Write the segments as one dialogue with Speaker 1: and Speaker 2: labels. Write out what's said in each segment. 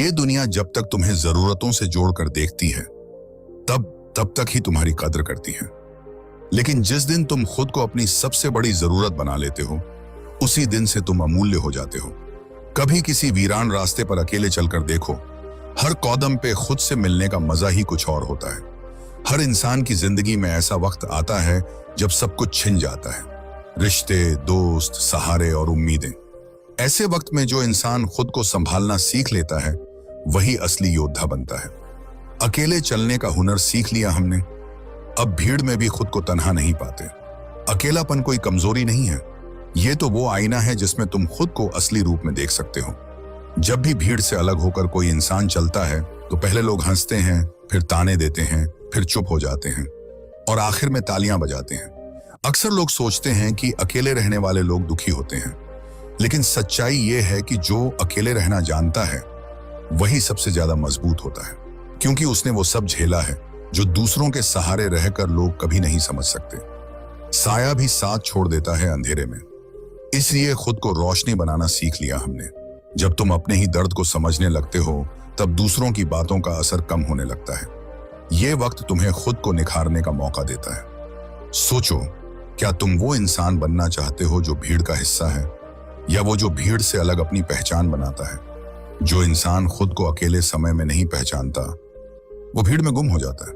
Speaker 1: ये दुनिया जब तक तुम्हें जरूरतों से जोड़कर देखती है तब तक ही तुम्हारी कद्र करती है। लेकिन जिस दिन तुम खुद को अपनी सबसे बड़ी जरूरत बना लेते हो, उसी दिन से तुम अमूल्य हो जाते हो। कभी किसी वीरान रास्ते पर अकेले चलकर देखो, हर कदम पे खुद से मिलने का मजा ही कुछ और होता है। हर इंसान की जिंदगी में ऐसा वक्त आता है जब सब कुछ छिन जाता है, रिश्ते, दोस्त, सहारे और उम्मीदें। ऐसे वक्त में जो इंसान खुद को संभालना सीख लेता है, वही असली योद्धा बनता है। अकेले चलने का हुनर सीख लिया हमने, अब भीड़ में भी खुद को तन्हा नहीं पाते। अकेलापन कोई कमजोरी नहीं है, ये तो वो आईना है जिसमें तुम खुद को असली रूप में देख सकते हो। जब भी भीड़ से अलग होकर कोई इंसान चलता है तो पहले लोग हंसते हैं, फिर ताने देते हैं, फिर चुप हो जाते हैं और आखिर में तालियां बजाते हैं। अक्सर लोग सोचते हैं कि अकेले रहने वाले लोग दुखी होते हैं, लेकिन सच्चाई ये है कि जो अकेले रहना जानता है वही सबसे ज्यादा मजबूत होता है, क्योंकि उसने वो सब झेला है जो दूसरों के सहारे रहकर लोग कभी नहीं समझ सकते। साया भी साथ छोड़ देता है अंधेरे में, इसलिए खुद को रोशनी बनाना सीख लिया हमने। जब तुम अपने ही दर्द को समझने लगते हो, तब दूसरों की बातों का असर कम होने लगता है। ये वक्त तुम्हें खुद को निखारने का मौका देता है। सोचो, क्या तुम वो इंसान बनना चाहते हो जो भीड़ का हिस्सा है, या वो जो भीड़ से अलग अपनी पहचान बनाता है? जो इंसान खुद को अकेले समय में नहीं पहचानता, वो भीड़ में गुम हो जाता है,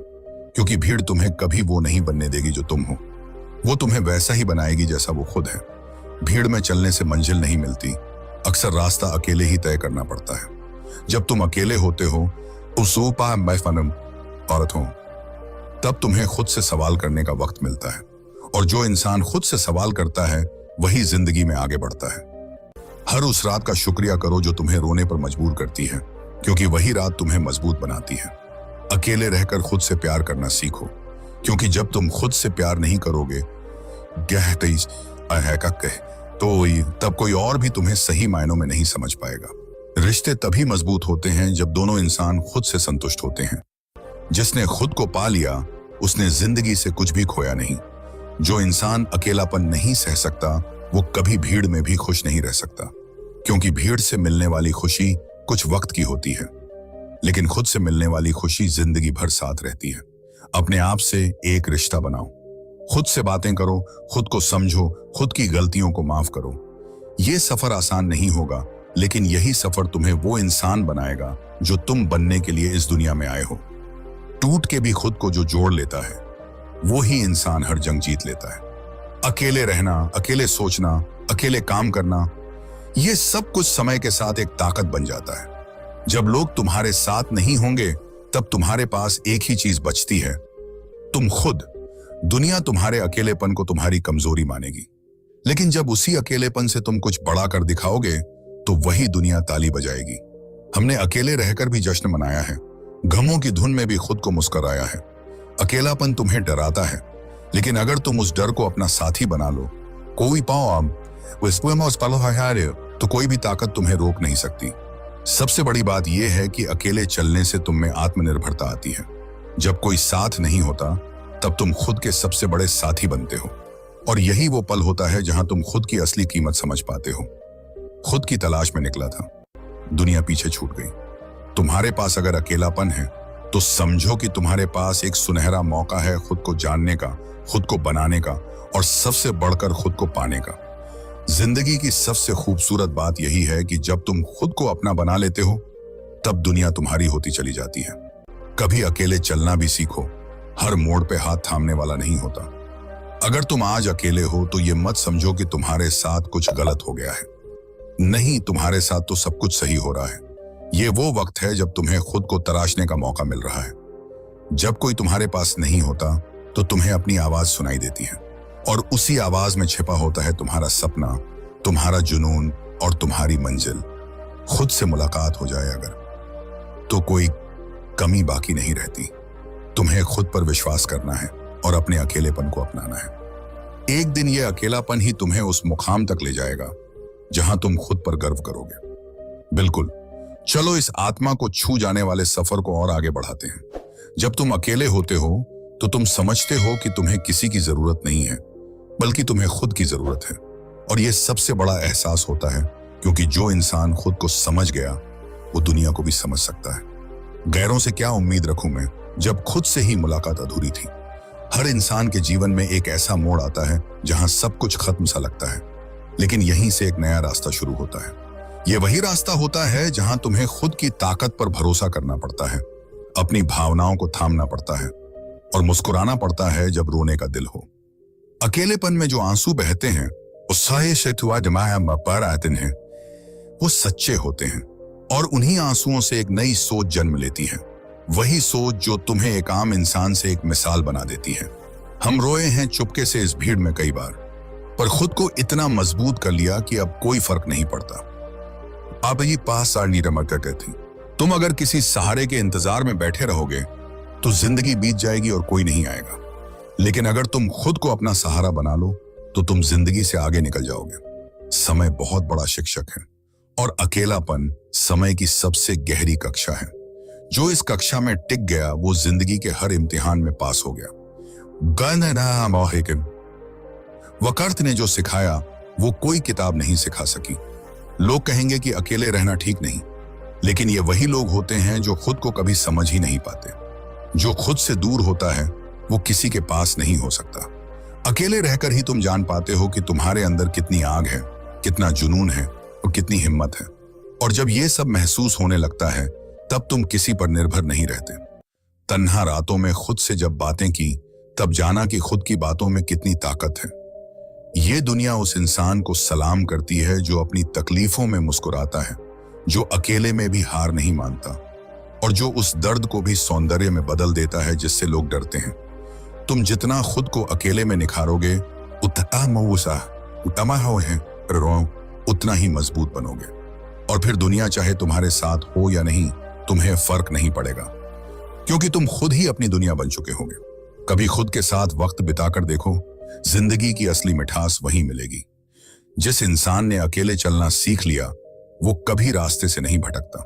Speaker 1: क्योंकि भीड़ तुम्हें कभी वो नहीं बनने देगी जो तुम हो। वो तुम्हें वैसा ही बनाएगी जैसा वो खुद है। भीड़ में चलने से मंजिल नहीं मिलती, अक्सर रास्ता अकेले ही तय करना पड़ता है। जब तुम अकेले होते हो, उसूपा मैं फनम औरत हूं, तब तुम्हें खुद से सवाल करने का वक्त मिलता है। और जो इंसान खुद से सवाल करता है, वही जिंदगी में आगे बढ़ता है। हर उस रात का शुक्रिया करो जो तुम्हें रोने पर मजबूर करती है, क्योंकि वही रात तुम्हें मजबूत बनाती है। अकेले रहकर खुद से प्यार करना सीखो, क्योंकि जब तुम खुद से प्यार नहीं करोगे तो तब कोई और भी तुम्हें सही मायनों में नहीं समझ पाएगा। रिश्ते तभी मजबूत होते हैं जब दोनों इंसान खुद से संतुष्ट होते हैं। जिसने खुद को पा लिया, उसने जिंदगी से कुछ भी खोया नहीं। जो इंसान अकेलापन नहीं सह सकता, वो कभी भीड़ में भी खुश नहीं रह सकता, क्योंकि भीड़ से मिलने वाली खुशी कुछ वक्त की होती है, लेकिन खुद से मिलने वाली खुशी जिंदगी भर साथ रहती है। अपने आप से एक रिश्ता बनाओ, खुद से बातें करो, खुद को समझो, खुद की गलतियों को माफ करो। ये सफर आसान नहीं होगा, लेकिन यही सफर तुम्हें वो इंसान बनाएगा जो तुम बनने के लिए इस दुनिया में आए हो। टूट के भी खुद को जो जोड़ लेता है, वो ही इंसान हर जंग जीत लेता है। अकेले रहना, अकेले सोचना, अकेले काम करना, ये सब कुछ समय के साथ एक ताकत बन जाता है। जब लोग तुम्हारे साथ नहीं होंगे, तब तुम्हारे पास एक ही चीज बचती है, तुम खुद। दुनिया तुम्हारे अकेलेपन को तुम्हारी कमजोरी मानेगी, लेकिन जब उसी अकेलेपन से तुम कुछ बड़ा कर दिखाओगे, तो वही दुनिया ताली बजाएगी। हमने अकेले रहकर भी जश्न मनाया है, गमों की धुन में भी खुद को मुस्कुराया है। अकेलापन तुम्हें डराता है, लेकिन अगर तुम उस डर को अपना साथी बना लो, तो कोई भी ताकत तुम्हें रोक नहीं सकती। सबसे बड़ी बात यह है कि अकेले चलने से तुम में आत्मनिर्भरता आती है। जब कोई साथ नहीं होता, तब तुम खुद के सबसे बड़े साथी बनते हो, और यही वो पल होता है जहां तुम खुद की असली कीमत समझ पाते हो। खुद की तलाश में निकला था, दुनिया पीछे छूट गई। तुम्हारे पास अगर अकेलापन है, तो समझो कि तुम्हारे पास एक सुनहरा मौका है खुद को जानने का, खुद को बनाने का, और सबसे बढ़कर खुद को पाने का। जिंदगी की सबसे खूबसूरत बात यही है कि जब तुम खुद को अपना बना लेते हो, तब दुनिया तुम्हारी होती चली जाती है। कभी अकेले चलना भी सीखो, हर मोड़ पे हाथ थामने वाला नहीं होता। अगर तुम आज अकेले हो, तो ये मत समझो कि तुम्हारे साथ कुछ गलत हो गया है। नहीं, तुम्हारे साथ तो सब कुछ सही हो रहा है। ये वो वक्त है जब तुम्हें खुद को तराशने का मौका मिल रहा है। जब कोई तुम्हारे पास नहीं होता, तो तुम्हें अपनी आवाज सुनाई देती है, और उसी आवाज में छिपा होता है तुम्हारा सपना, तुम्हारा जुनून और तुम्हारी मंजिल। खुद से मुलाकात हो जाए अगर, तो कोई कमी बाकी नहीं रहती। तुम्हें खुद पर विश्वास करना है और अपने अकेलेपन को अपनाना है। एक दिन ये अकेलापन ही तुम्हें उस मुकाम तक ले जाएगा जहां तुम खुद पर गर्व करोगे। बिल्कुल, चलो इस आत्मा को छू जाने वाले सफर को और आगे बढ़ाते हैं। जब तुम अकेले होते हो, तो तुम समझते हो कि तुम्हें किसी की जरूरत नहीं है, बल्कि तुम्हें खुद की जरूरत है। और यह सबसे बड़ा एहसास होता है, क्योंकि जो इंसान खुद को समझ गया, वो दुनिया को भी समझ सकता है। गैरों से क्या उम्मीद रखूं मैं, जब खुद से ही मुलाकात अधूरी थी। हर इंसान के जीवन में एक ऐसा मोड़ आता है जहां सब कुछ खत्म सा लगता है, लेकिन यहीं से एक नया रास्ता शुरू होता है। यह वही रास्ता होता है जहां तुम्हें खुद की ताकत पर भरोसा करना पड़ता है, अपनी भावनाओं को थामना पड़ता है और मुस्कुराना पड़ता है जब रोने का दिल हो। अकेलेपन में जो आंसू बहते हैं वो सच्चे होते हैं और उन्हीं आंसुओं से एक नई सोच जन्म लेती है, वही सोच जो तुम्हें एक आम इंसान से एक मिसाल बना देती है। हम रोए हैं चुपके से इस भीड़ में कई बार, पर खुद को इतना मजबूत कर लिया कि अब कोई फर्क नहीं पड़ता। आप ये पास सारनी रमक कहती, तुम अगर किसी सहारे के इंतजार में बैठे रहोगे तो जिंदगी बीत जाएगी और कोई नहीं आएगा, लेकिन अगर तुम खुद को अपना सहारा बना लो तो तुम जिंदगी से आगे निकल जाओगे। समय बहुत बड़ा शिक्षक है और अकेलापन समय की सबसे गहरी कक्षा है। जो इस कक्षा में टिक गया वो जिंदगी के हर इम्तिहान में पास हो गया। वक़्त ने जो सिखाया वो कोई किताब नहीं सिखा सकी। लोग कहेंगे कि अकेले रहना ठीक नहीं, लेकिन ये वही लोग होते हैं जो खुद को कभी समझ ही नहीं पाते। जो खुद से दूर होता है वो किसी के पास नहीं हो सकता। अकेले रहकर ही तुम जान पाते हो कि तुम्हारे अंदर कितनी आग है, कितना जुनून है और कितनी हिम्मत है। और जब ये सब महसूस होने लगता है तब तुम किसी पर निर्भर नहीं रहते। तन्हा रातों में खुद से जब बातें की तब जाना कि खुद की बातों में कितनी ताकत है। ये दुनिया उस इंसान को सलाम करती है जो अपनी तकलीफों में मुस्कुराता है, जो अकेले में भी हार नहीं मानता और जो उस दर्द को भी सौंदर्य में बदल देता है जिससे लोग डरते हैं। तुम जितना खुद को अकेले में निखारोगे उतना ही मजबूत बनोगे और फिर दुनिया चाहे तुम्हारे साथ हो या नहीं, तुम्हें फर्क नहीं पड़ेगा, क्योंकि तुम खुद ही अपनी दुनिया बन चुके होगे। कभी खुद के साथ वक्त बिताकर देखो, जिंदगी की असली मिठास वहीं मिलेगी। जिस इंसान ने अकेले चलना सीख लिया वो कभी रास्ते से नहीं भटकता,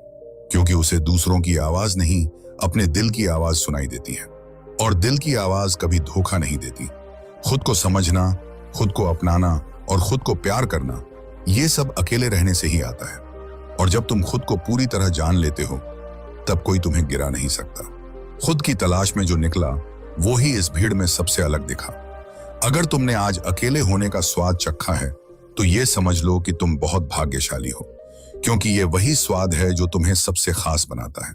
Speaker 1: क्योंकि उसे दूसरों की आवाज नहीं, अपने दिल की आवाज सुनाई देती है और दिल की आवाज कभी धोखा नहीं देती। खुद को समझना, खुद को अपनाना और खुद को प्यार करना, ये सब अकेले रहने से ही आता है। और जब तुम खुद को पूरी तरह जान लेते हो तब कोई तुम्हें गिरा नहीं सकता। खुद की तलाश में जो निकला वो ही इस भीड़ में सबसे अलग दिखा। अगर तुमने आज अकेले होने का स्वाद चखा है तो ये समझ लो कि तुम बहुत भाग्यशाली हो, क्योंकि ये वही स्वाद है जो तुम्हें सबसे खास बनाता है।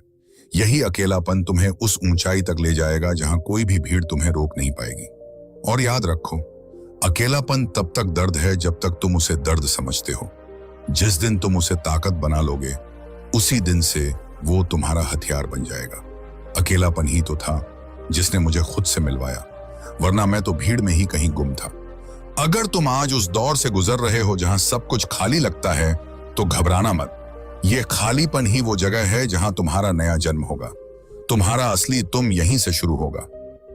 Speaker 1: यही अकेलापन तुम्हें उस ऊंचाई तक ले जाएगा जहां कोई भी भीड़ तुम्हें रोक नहीं पाएगी। और याद रखो, अकेलापन तब तक दर्द है जब तक तुम उसे दर्द समझते हो। जिस दिन तुम उसे ताकत बना लोगे उसी दिन से वो तुम्हारा हथियार बन जाएगा। अकेलापन ही तो था जिसने मुझे खुद से मिलवाया, वरना मैं तो भीड़ में ही कहीं गुम था। अगर तुम आज उस दौर से गुजर रहे हो जहां सब कुछ खाली लगता है तो घबराना मत। ये खालीपन ही वो जगह है जहां तुम्हारा नया जन्म होगा। तुम्हारा असली तुम यहीं से शुरू होगा।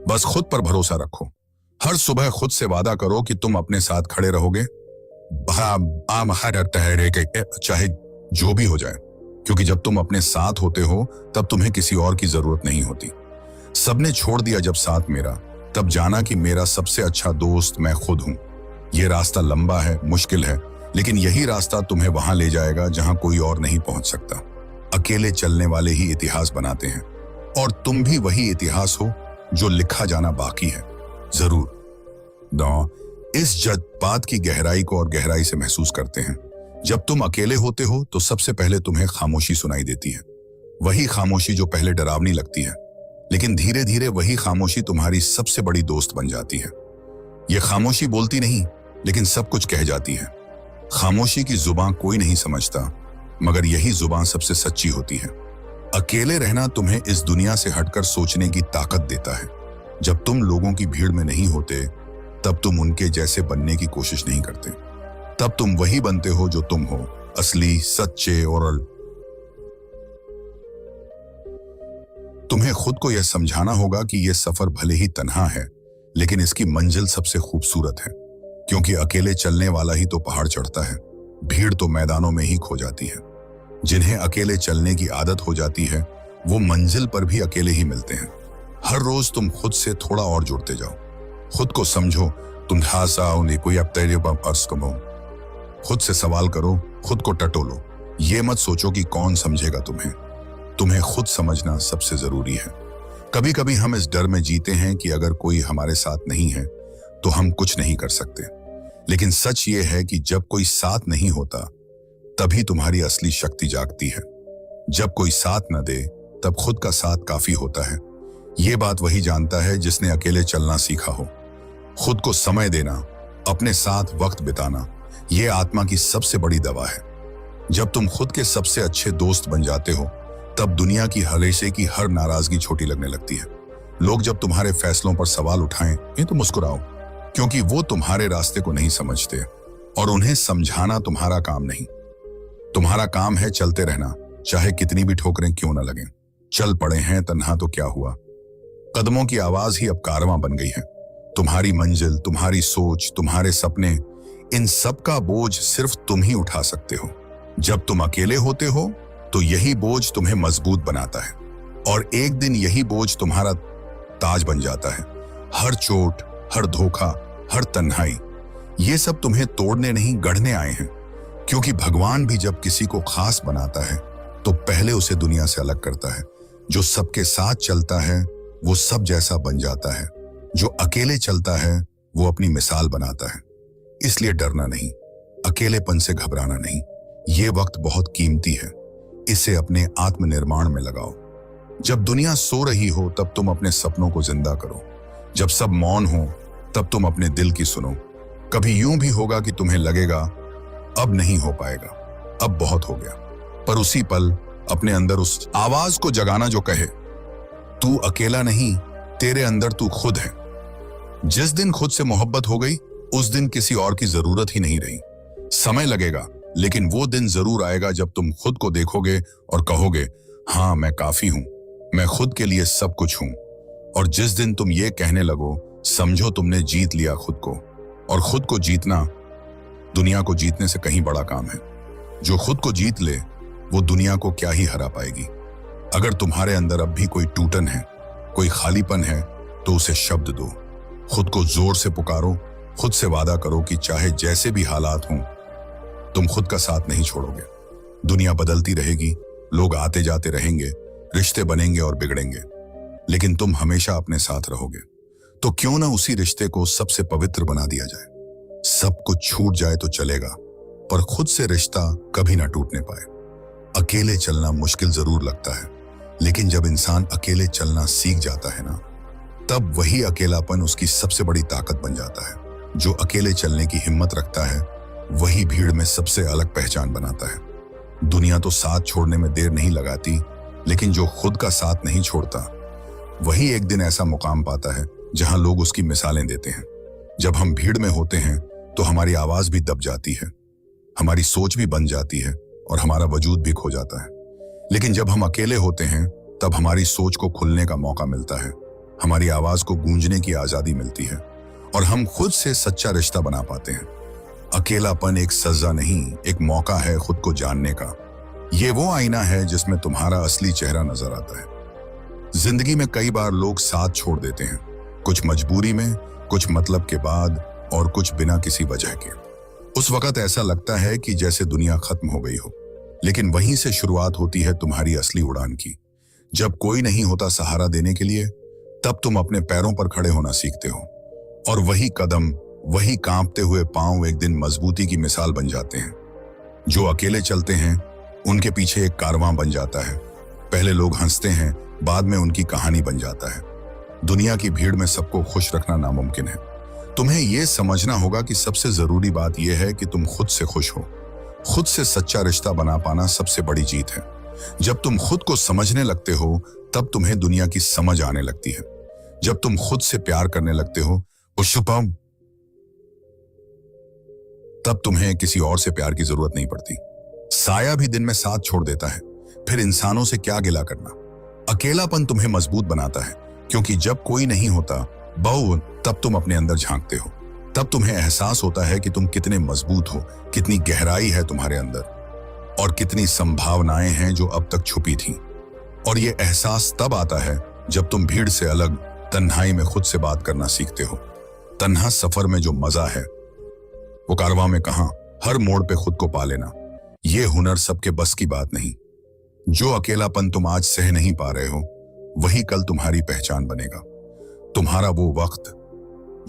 Speaker 1: बस खुद पर भरोसा रखो। हर सुबह खुद से वादा करो कि तुम अपने साथ खड़े रहोगे, चाहे जो भी हो जाए, क्योंकि जब तुम अपने साथ होते हो तब तुम्हें किसी और की जरूरत नहीं होती। सबने छोड़ दिया जब साथ मेरा, तब जाना कि मेरा सबसे अच्छा दोस्त मैं खुद हूं। यह रास्ता लंबा है, मुश्किल है, लेकिन यही रास्ता तुम्हें वहां ले जाएगा जहां कोई और नहीं पहुंच सकता। अकेले चलने वाले ही इतिहास बनाते हैं और तुम भी वही इतिहास हो जो लिखा जाना बाकी है। जरूर इस जज्बात की गहराई को और गहराई से महसूस करते हैं। जब तुम अकेले होते हो तो सबसे पहले तुम्हें खामोशी सुनाई देती है। वही खामोशी जो पहले डरावनी लगती है, लेकिन धीरे धीरे वही खामोशी तुम्हारी सबसे बड़ी दोस्त बन जाती है। यह खामोशी बोलती नहीं, लेकिन सब कुछ कह जाती है। खामोशी की जुबान कोई नहीं समझता, मगर यही जुबान सबसे सच्ची होती है। अकेले रहना तुम्हें इस दुनिया से हटकर सोचने की ताकत देता है। जब तुम लोगों की भीड़ में नहीं होते तब तुम उनके जैसे बनने की कोशिश नहीं करते। तब तुम वही बनते हो जो तुम हो, असली, सच्चे और तुम्हें खुद को यह समझाना होगा कि यह सफर भले ही तन्हा है, लेकिन इसकी मंजिल सबसे खूबसूरत है, क्योंकि अकेले चलने वाला ही तो पहाड़ चढ़ता है। भीड़ तो मैदानों में ही खो जाती है। जिन्हें अकेले चलने की आदत हो जाती है वो मंजिल पर भी अकेले ही मिलते हैं। हर रोज तुम खुद से थोड़ा और जुड़ते जाओ। खुद को समझो, तुम कोई अब तेरे कमो। खुद से सवाल करो, खुद को टटोलो, ये मत सोचो कि कौन समझेगा तुम्हें। तुम्हें खुद समझना सबसे जरूरी है। कभी कभी हम इस डर में जीते हैं कि अगर कोई हमारे साथ नहीं है तो हम कुछ नहीं कर सकते। लेकिन सच ये है कि जब कोई साथ नहीं होता तभी तुम्हारी असली शक्ति जागती है। जब कोई साथ न दे तब खुद का साथ काफी होता है। ये बात वही जानता है जिसने अकेले चलना सीखा हो। खुद को समय देना, अपने साथ वक्त बिताना, ये आत्मा की सबसे बड़ी दवा है। जब तुम खुद के सबसे अच्छे दोस्त बन जाते हो तब दुनिया की हमेशा की हर नाराजगी छोटी लगने लगती है। लोग जब तुम्हारे फैसलों पर सवाल उठाएं ये तो मुस्कुराओ, क्योंकि वो तुम्हारे रास्ते को नहीं समझते और उन्हें समझाना तुम्हारा काम नहीं। तुम्हारा काम है चलते रहना, चाहे कितनी भी ठोकरें क्यों न लगें। चल पड़े हैं तन्हा तो क्या हुआ। कदमों की आवाज ही अब कारवां बन गई है। तुम्हारी मंजिल, तुम्हारी सोच, तुम्हारे सपने, इन सब का बोझ सिर्फ तुम ही उठा सकते हो। जब तुम अकेले होते हो तो यही बोझ तुम्हें मजबूत बनाता है और एक दिन यही बोझ तुम्हारा ताज बन जाता है। हर चोट, हर धोखा, हर तन्हाई, ये सब तुम्हें तोड़ने नहीं गढ़ने आए हैं। क्योंकि भगवान भी जब किसी को खास बनाता है तो पहले उसे दुनिया से अलग करता है। जो सबके साथ चलता है वो सब जैसा बन जाता है, जो अकेले चलता है वो अपनी मिसाल बनाता है। इसलिए डरना नहीं, अकेलेपन से घबराना नहीं। ये वक्त बहुत कीमती है, इसे अपने आत्मनिर्माण में लगाओ। जब दुनिया सो रही हो तब तुम अपने सपनों को जिंदा करो। जब सब मौन हो तब तुम अपने दिल की सुनो। कभी यूं भी होगा कि तुम्हें लगेगा अब नहीं हो पाएगा, अब बहुत हो गया, पर उसी पल अपने अंदर उस आवाज को जगाना जो कहे तू अकेला नहीं, तेरे अंदर तू खुद है। जिस दिन खुद से मोहब्बत हो गई उस दिन किसी और की जरूरत ही नहीं रही। समय लगेगा लेकिन वो दिन जरूर आएगा जब तुम खुद को देखोगे और कहोगे हाँ मैं काफी हूं, मैं खुद के लिए सब कुछ हूं। और जिस दिन तुम ये कहने लगो समझो तुमने जीत लिया खुद को। और खुद को जीतना दुनिया को जीतने से कहीं बड़ा काम है। जो खुद को जीत ले वो दुनिया को क्या ही हरा पाएगी। अगर तुम्हारे अंदर अब भी कोई टूटन है, कोई खालीपन है तो उसे शब्द दो। खुद को जोर से पुकारो, खुद से वादा करो कि चाहे जैसे भी हालात हों तुम खुद का साथ नहीं छोड़ोगे। दुनिया बदलती रहेगी, लोग आते जाते रहेंगे, रिश्ते बनेंगे और बिगड़ेंगे, लेकिन तुम हमेशा अपने साथ रहोगे। तो क्यों ना उसी रिश्ते को सबसे पवित्र बना दिया जाए। सब कुछ छूट जाए तो चलेगा पर खुद से रिश्ता कभी ना टूटने पाए। अकेले चलना मुश्किल जरूर लगता है, लेकिन जब इंसान अकेले चलना सीख जाता है ना तब वही अकेलापन उसकी सबसे बड़ी ताकत बन जाता है। जो अकेले चलने की हिम्मत रखता है वही भीड़ में सबसे अलग पहचान बनाता है। दुनिया तो साथ छोड़ने में देर नहीं लगाती, लेकिन जो खुद का साथ नहीं छोड़ता वही एक दिन ऐसा मुकाम पाता है जहां लोग उसकी मिसालें देते हैं। जब हम भीड़ में होते हैं तो हमारी आवाज भी दब जाती है, हमारी सोच भी बन जाती है और हमारा वजूद भी खो जाता है। लेकिन जब हम अकेले होते हैं तब हमारी सोच को खुलने का मौका मिलता है, हमारी आवाज को गूंजने की आजादी मिलती है और हम खुद से सच्चा रिश्ता बना पाते हैं। अकेलापन एक सजा नहीं, एक मौका है खुद को जानने का। ये वो आईना है जिसमें तुम्हारा असली चेहरा नजर आता है। जिंदगी में कई बार लोग साथ छोड़ देते हैं, कुछ मजबूरी में, कुछ मतलब के बाद और कुछ बिना किसी वजह के। उस वक्त ऐसा लगता है कि जैसे दुनिया खत्म हो गई हो, लेकिन वहीं से शुरुआत होती है तुम्हारी असली उड़ान की। जब कोई नहीं होता सहारा देने के लिए तब तुम अपने पैरों पर खड़े होना सीखते हो और वही कदम, वही कांपते हुए पांव एक दिन मजबूती की मिसाल बन जाते हैं। जो अकेले चलते हैं उनके पीछे एक कारवां बन जाता है। पहले लोग हंसते हैं, बाद में उनकी कहानी बन जाता है। दुनिया की भीड़ में सबको खुश रखना नामुमकिन है। तुम्हें यह समझना होगा कि सबसे जरूरी बात यह है कि तुम खुद से खुश हो। खुद से सच्चा रिश्ता बना पाना सबसे बड़ी जीत है। जब तुम खुद को समझने लगते हो तब तुम्हें दुनिया की समझ आने लगती है। जब तुम खुद से प्यार करने लगते हो शुभम, तब तुम्हें किसी और से प्यार की जरूरत नहीं पड़ती। साया भी दिन में साथ छोड़ देता है, फिर इंसानों से क्या गिला करना। अकेलापन तुम्हें मजबूत बनाता है, क्योंकि जब कोई नहीं होता बहु तब तुम अपने अंदर झांकते हो। तब तुम्हें एहसास होता है कि तुम कितने मजबूत हो, कितनी गहराई है तुम्हारे अंदर और कितनी संभावनाएं हैं जो अब तक छुपी थीं। और ये एहसास तब आता है जब तुम भीड़ से अलग तन्हाई में खुद से बात करना सीखते हो। तन्हा सफर में जो मजा है वो कारवां में कहां, हर मोड़ पे खुद को पा लेना। ये हुनर सबके बस की बात नहीं। जो अकेलापन तुम आज सह नहीं पा रहे हो, वही कल तुम्हारी पहचान बनेगा। तुम्हारा वो वक्त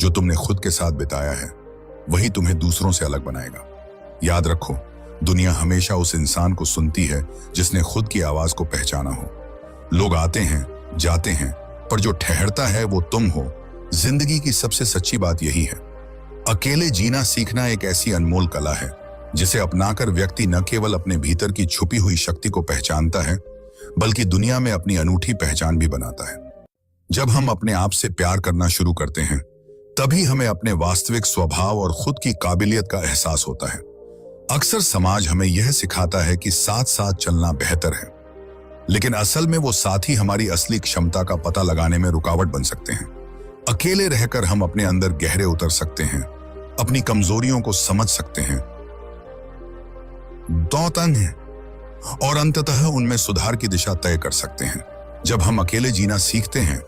Speaker 1: जो तुमने खुद के साथ बिताया है, वही तुम्हें दूसरों से अलग बनाएगा। याद रखो, दुनिया हमेशा उस इंसान को सुनती है जिसने खुद की आवाज को पहचाना हो। लोग आते हैं, जाते हैं, पर जो ठहरता है वो तुम हो। जिंदगी की सबसे सच्ची बात यही है। अकेले जीना सीखना एक ऐसी अनमोल कला है जिसे अपनाकर व्यक्ति न केवल अपने भीतर की छुपी हुई शक्ति को पहचानता है, बल्कि दुनिया में अपनी अनूठी पहचान भी बनाता है। जब हम अपने आप से प्यार करना शुरू करते हैं, तभी हमें अपने वास्तविक स्वभाव और खुद की काबिलियत का एहसास होता है। अक्सर समाज हमें यह सिखाता है कि साथ साथ चलना बेहतर है, लेकिन असल में वो साथी हमारी असली क्षमता का पता लगाने में रुकावट बन सकते हैं। अकेले रहकर हम अपने अंदर गहरे उतर सकते हैं, अपनी कमजोरियों को समझ सकते हैं, दौतंग हैं, और अंततः उनमें सुधार की दिशा तय कर सकते हैं। जब हम अकेले जीना सीखते हैं,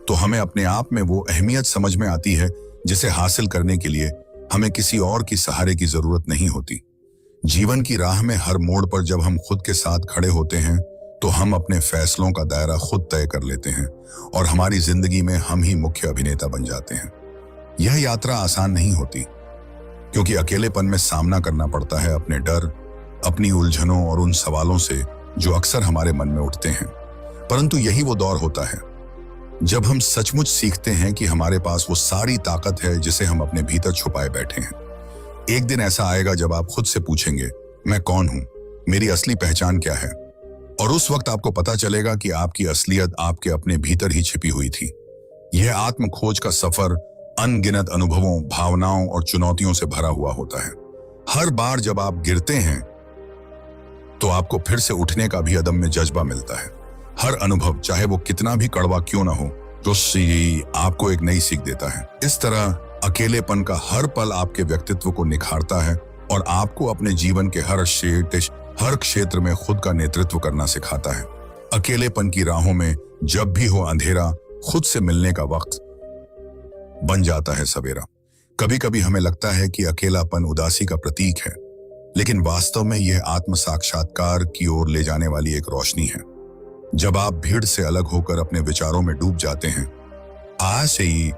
Speaker 1: तो हमें अपने आप में वो अहमियत समझ में आती है जिसे हासिल करने के लिए हमें किसी और की सहारे की जरूरत नहीं होती। जीवन की राह में हर मोड़ पर जब हम खुद के साथ खड़े होते हैं, तो हम अपने फैसलों का दायरा खुद तय कर लेते हैं और हमारी जिंदगी में हम ही मुख्य अभिनेता बन जाते हैं। यह यात्रा आसान नहीं होती, क्योंकि अकेलेपन में सामना करना पड़ता है अपने डर, अपनी उलझनों और उन सवालों से जो अक्सर हमारे मन में उठते हैं। परंतु यही वो दौर होता है जब हम सचमुच सीखते हैं कि हमारे पास वो सारी ताकत है जिसे हम अपने भीतर छुपाए बैठे हैं। एक दिन ऐसा आएगा जब आप खुद से पूछेंगे, मैं कौन हूं, मेरी असली पहचान क्या है? और उस वक्त आपको पता चलेगा कि आपकी असलियत आपके अपने भीतर ही छिपी हुई थी। यह आत्म खोज का सफर अनगिनत अनुभवों, भावनाओं और चुनौतियों से भरा हुआ होता है। हर बार जब आप गिरते हैं, तो आपको फिर से उठने का भी अदम्य जज्बा मिलता है। हर अनुभव, चाहे वो कितना भी कड़वा क्यों ना हो, तो आपको एक नई सीख देता है। इस तरह अकेलेपन का हर पल आपके व्यक्तित्व को निखारता है और आपको अपने जीवन के हर क्षेत्र में खुद का नेतृत्व करना सिखाता है। अकेलेपन की राहों में जब भी हो अंधेरा, खुद से मिलने का वक्त बन जाता है सवेरा। कभी कभी हमें लगता है कि अकेलापन उदासी का प्रतीक है, लेकिन वास्तव में यह आत्म साक्षात्कार की ओर ले जाने वाली एक रोशनी है। जब आप भीड़ से अलग होकर अपने विचारों में डूब जाते हैं, आज से ही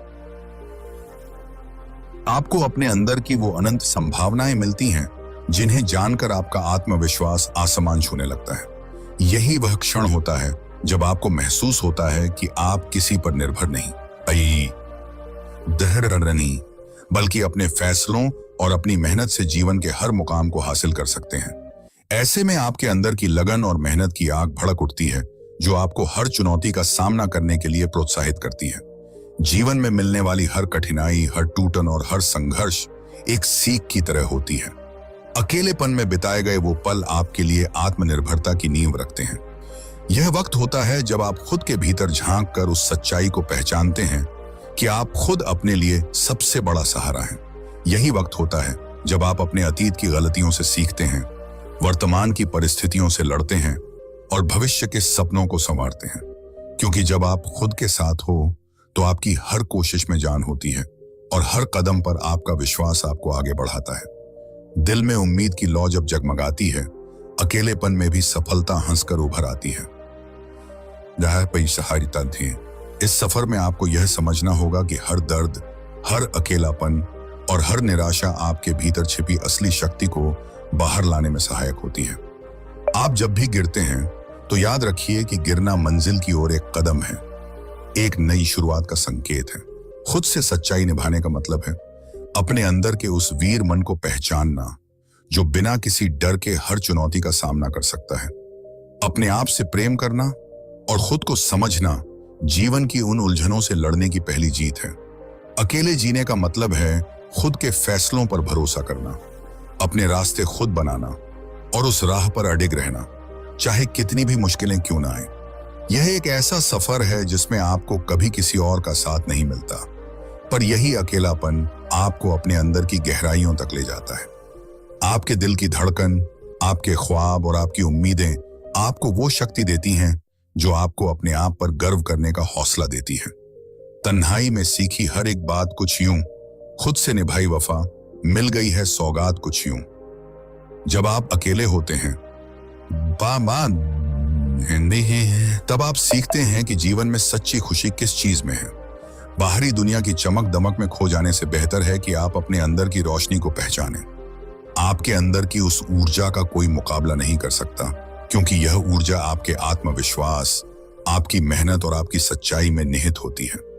Speaker 1: आपको अपने अंदर की वो अनंत संभावनाएं मिलती हैं जिन्हें जानकर आपका आत्मविश्वास आसमान छूने लगता है। यही वह क्षण होता है जब आपको महसूस होता है कि आप किसी पर निर्भर नहीं, बल्कि अपने फैसलों और अपनी मेहनत से जीवन के हर मुकाम को हासिल कर सकते हैं। ऐसे में आपके अंदर की लगन और मेहनत की आग भड़क उठती है, जो आपको हर चुनौती का सामना करने के लिए प्रोत्साहित करती है। जीवन में मिलने वाली हर कठिनाई, हर टूटन और हर संघर्ष एक सीख की तरह होती है। अकेलेपन में बिताए गए वो पल आपके लिए आत्मनिर्भरता की नींव रखते हैं। यह वक्त होता है जब आप खुद के भीतर झांक कर उस सच्चाई को पहचानते हैं कि आप खुद अपने लिए सबसे बड़ा सहारा हैं। यही वक्त होता है जब आप अपने अतीत की गलतियों से सीखते हैं, वर्तमान की परिस्थितियों से लड़ते हैं और भविष्य के सपनों को संवारते हैं। क्योंकि जब आप खुद के साथ हो, तो आपकी हर कोशिश में जान होती है और हर कदम पर आपका विश्वास आपको आगे बढ़ाता है। दिल में उम्मीद की लौ जब जगमगाती है, अकेलेपन में भी सफलता हंसकर उभर आती है। इस सफर में आपको यह समझना होगा कि हर दर्द, हर अकेलापन और हर निराशा आपके भीतर छिपी असली शक्ति को बाहर लाने में सहायक होती है। आप जब भी गिरते हैं, तो याद रखिए कि गिरना मंजिल की ओर एक कदम है, एक नई शुरुआत का संकेत है। खुद से सच्चाई निभाने का मतलब है अपने अंदर के उस वीर मन को पहचानना जो बिना किसी डर के हर चुनौती का सामना कर सकता है। अपने आप से प्रेम करना और खुद को समझना जीवन की उन उलझनों से लड़ने की पहली जीत है। अकेले जीने का मतलब है खुद के फैसलों पर भरोसा करना, अपने रास्ते खुद बनाना और उस राह पर अडिग रहना, चाहे कितनी भी मुश्किलें क्यों ना आए। यह एक ऐसा सफर है जिसमें आपको कभी किसी और का साथ नहीं मिलता, पर यही अकेलापन आपको अपने अंदर की गहराइयों तक ले जाता है। आपके दिल की धड़कन, आपके ख्वाब और आपकी उम्मीदें आपको वो शक्ति देती हैं जो आपको अपने आप पर गर्व करने का हौसला देती है। तन्हाई में सीखी हर एक बात कुछ यूं, खुद से निभाई वफा, मिल गई है सौगात कुछ यूं। जब आप अकेले होते हैं, हिंदी है, तब आप सीखते हैं कि जीवन में सच्ची खुशी किस चीज में है। बाहरी दुनिया की चमक दमक में खो जाने से बेहतर है कि आप अपने अंदर की रोशनी को पहचानें। आपके अंदर की उस ऊर्जा का कोई मुकाबला नहीं कर सकता, क्योंकि यह ऊर्जा आपके आत्मविश्वास, आपकी मेहनत और आपकी सच्चाई में निहित होती है।